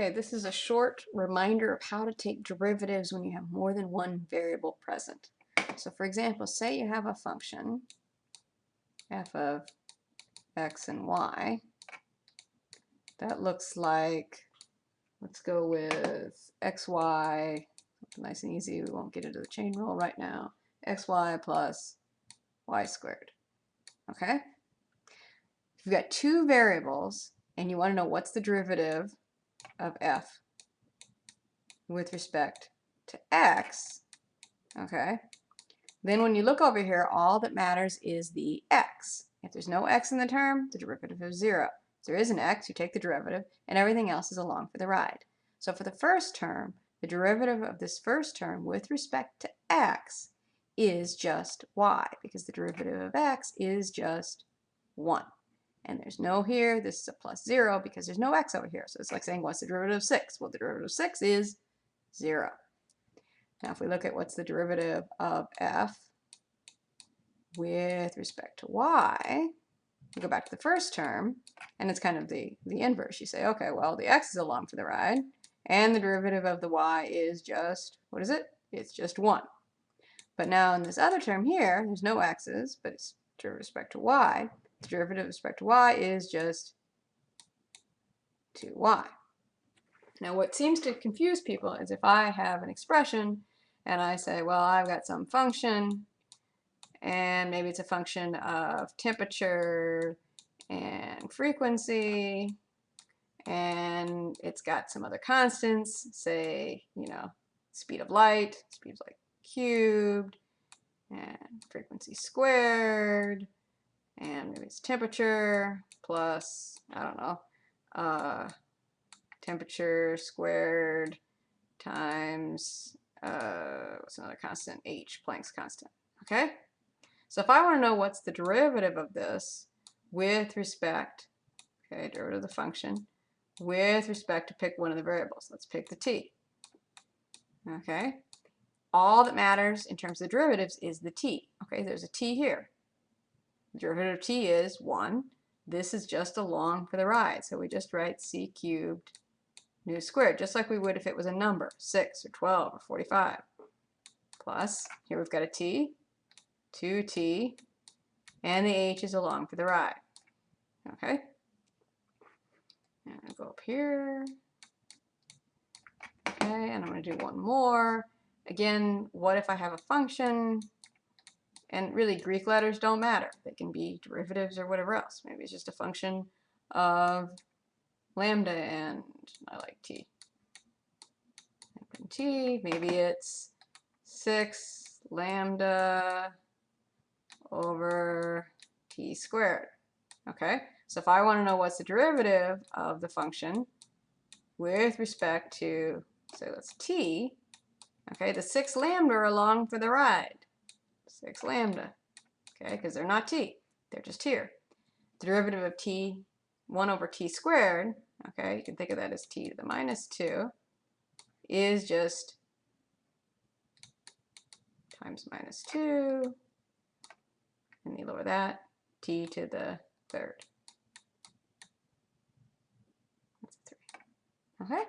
Okay, this is a short reminder of how to take derivatives when you have more than one variable present. So for example, say you have a function f of x and y that looks like, let's go with xy, nice and easy, we won't get into the chain rule right now, xy plus y squared. Okay? If you've got two variables and you want to know what's the derivative of f with respect to x, okay, then when you look over here, all that matters is the x. If there's no x in the term, the derivative is 0. If there is an x, you take the derivative, and everything else is along for the ride. So for the first term, the derivative of this first term with respect to x is just y, because the derivative of x is just 1. And there's no here, this is a plus 0, because there's no x over here. So it's like saying, what's the derivative of 6? Well, the derivative of 6 is 0. Now if we look at what's the derivative of f with respect to y, we go back to the first term, and it's kind of the inverse. You say, okay, well, the x is along for the ride, and the derivative of the y is just, what is it? It's just 1. But now in this other term here, there's no x's, but it's with respect to y. The derivative with respect to y is just 2y. Now what seems to confuse people is if I have an expression and I say, well, I've got some function, and maybe it's a function of temperature and frequency, and it's got some other constants, say, speed of light cubed, and frequency squared, and maybe it's temperature plus, I don't know, temperature squared times, what's another constant? H, Planck's constant. Okay? So if I want to know what's the derivative of this with respect, okay, derivative of the function, with respect to pick one of the variables. Let's pick the t. Okay? All that matters in terms of the derivatives is the t. Okay, there's a t here. The derivative of t is 1. This is just along for the ride. So we just write c cubed nu squared, just like we would if it was a number, 6 or 12 or 45. Plus, here we've got a t, 2t, and the h is along for the ride. Okay? And I'll go up here. Okay, and I'm going to do one more. Again, what if I have a function? And really, Greek letters don't matter. They can be derivatives or whatever else. Maybe it's just a function of lambda and I like t. And t, maybe it's 6 lambda over t squared. Okay, so if I want to know what's the derivative of the function with respect to, say, let's t, okay, the 6 lambda are along for the ride. 6 lambda, okay, because they're not t, they're just here. The derivative of t, 1 over t squared, okay, you can think of that as t to the minus 2, is just times minus 2, and you lower that, t to the third. That's 3. Okay?